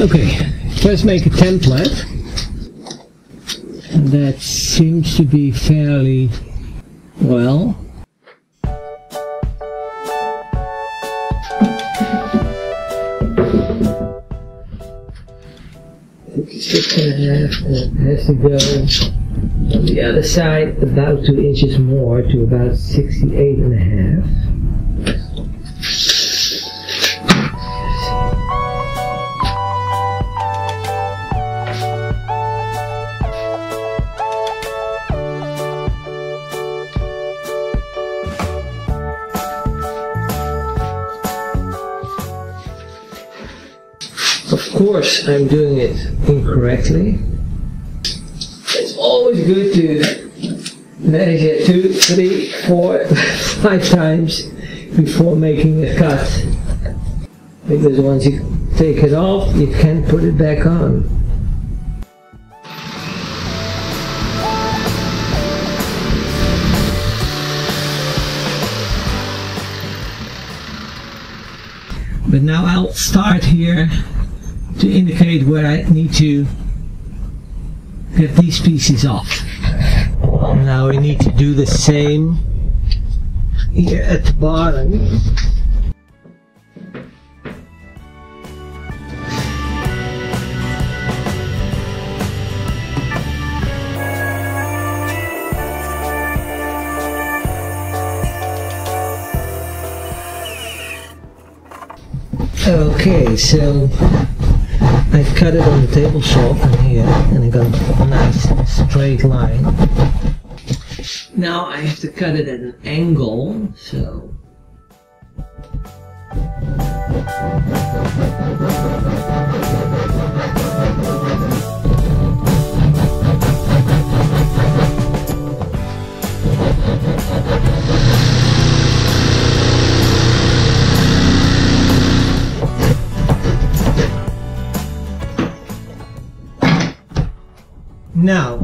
Okay, first make a template. And that seems to be fairly well. It has to go on the other side about 2 inches more to about 68.5. Of course, I'm doing it incorrectly. It's always good to measure 2, 3, 4, 5 times before making a cut. Because once you take it off, you can't put it back on. But now I'll start here to indicate where I need to get these pieces off. Now we need to do the same here at the bottom. Okay, so I've cut it on the table saw from here and I got a nice straight line. Now I have to cut it at an angle, so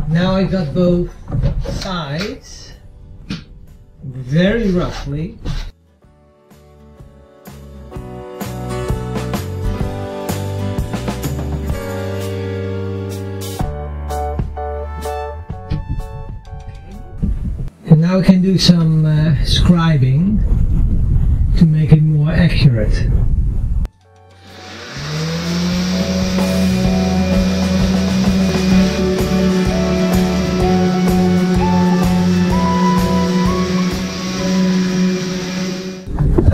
Now I got both sides very roughly. And now I can do some scribing to make it more accurate.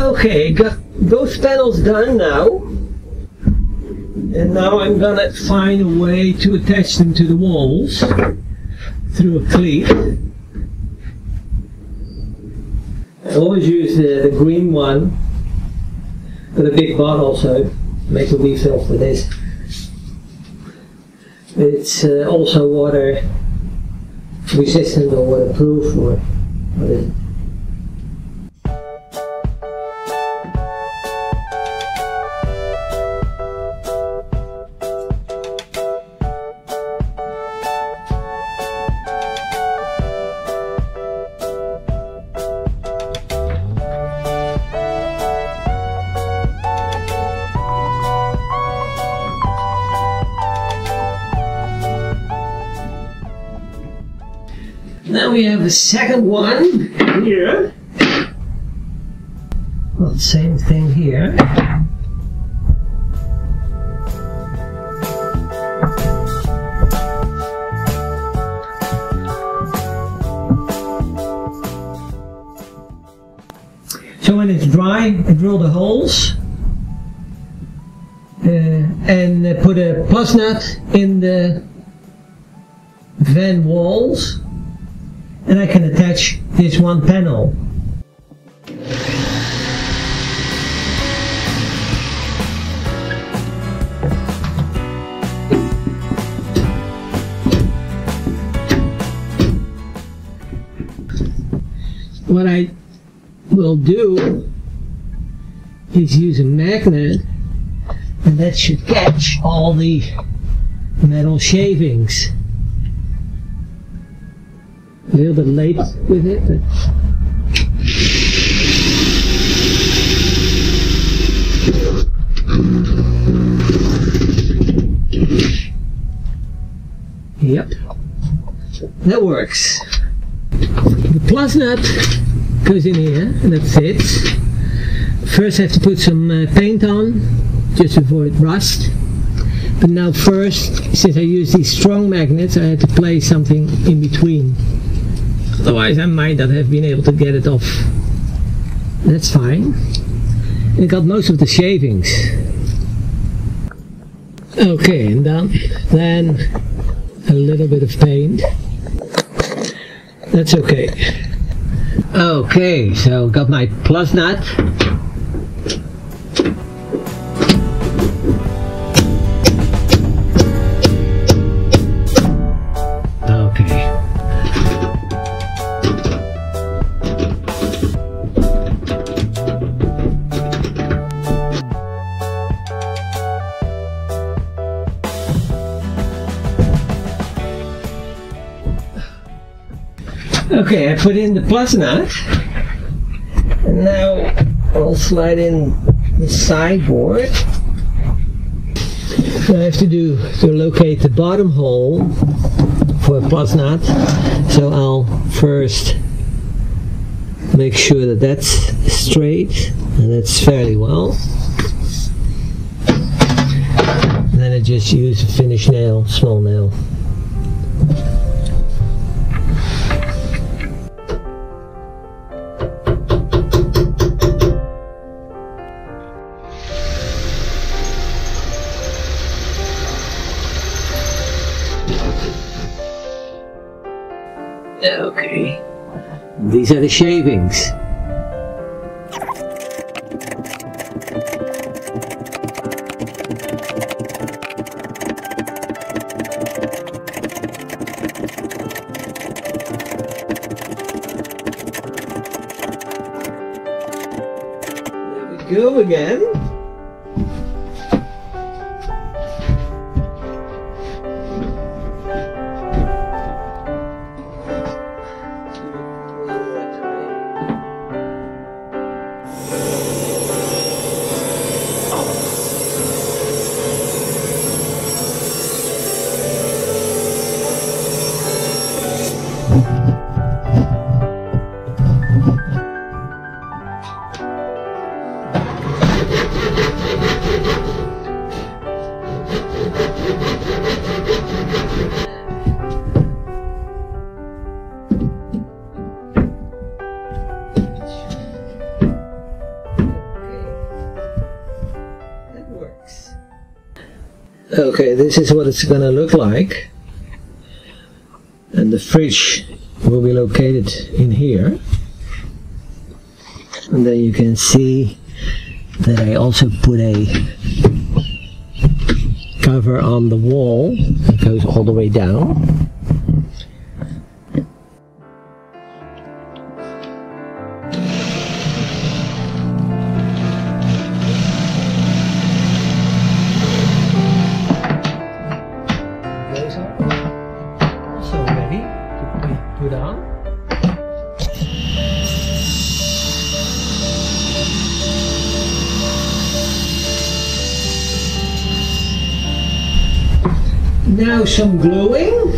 Okay, got both panels done now, and now I'm gonna find a way to attach them to the walls through a cleat. I always use the green one with a big bottle, so make a refill for this. It's also water resistant or waterproof, or what is it? Now we have a second one here. Well, same thing here. So when it's dry, I drill the holes and put a plus nut in the van walls. And I can attach this one panel. What I will do is use a magnet, and that should catch all the metal shavings. A little bit late with it, but Yep, that works. The plus nut goes in here and that fits. First I have to put some paint on, just to avoid rust. But now first, since I use these strong magnets, I had to place something in between. Otherwise I might not have been able to get it off. That's fine. And it got most of the shavings. Okay, and then a little bit of paint. That's okay. Okay, so got my plus nut. Okay, I put in the plus nut, and now I'll slide in the sideboard. What I have to do to locate the bottom hole for a plus nut, so I'll first make sure that that's straight, and that's fairly well. And then I just use a finish nail, small nail. Okay, these are the shavings. There we go again. Okay, this is what it's gonna look like, and the fridge will be located in here, and then you can see that I also put a cover on the wall that goes all the way down. Now some gluing.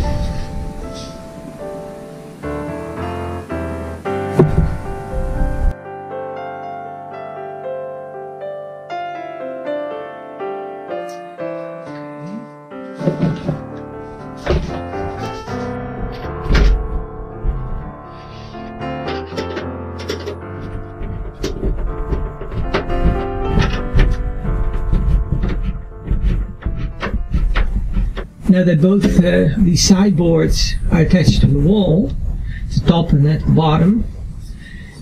Now that both these sideboards are attached to the wall, the top and at the bottom,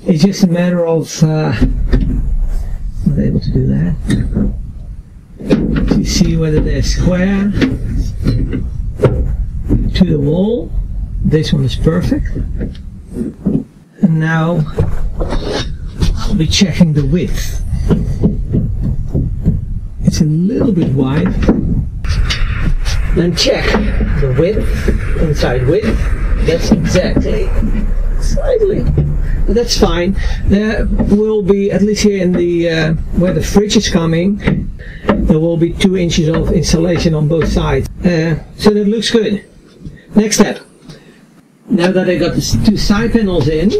it's just a matter of I'm not able to do that. To see whether they're square to the wall. This one is perfect. And now I'll be checking the width. It's a little bit wide. Then check the width, inside width. That's exactly, slightly, but that's fine. There will be, at least here in the where the fridge is coming, there will be 2 inches of insulation on both sides. So that looks good. Next step. Now that I got the two side panels in,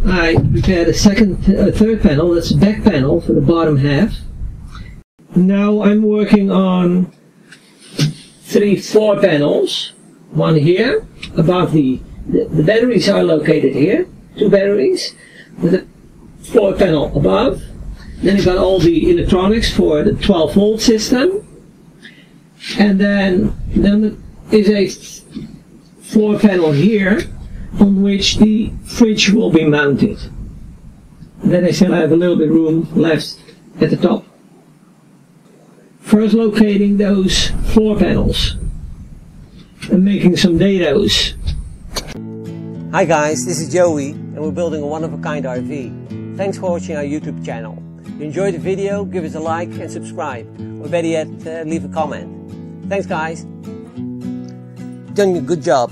I prepared a third panel. That's the back panel for the bottom half. Now I'm working on 3 floor panels. One here, above the batteries are located here. 2 batteries with a floor panel above. Then you got all the electronics for the 12-volt system. And then there is a floor panel here on which the fridge will be mounted. And then I still have a little bit of room left at the top. First locating those floor panels and making some dados. Hi guys, this is Joey and we're building a one-of-a-kind RV. Thanks for watching our YouTube channel. If you enjoyed the video, give us a like and subscribe. Or better yet, leave a comment. Thanks guys. You've done a good job.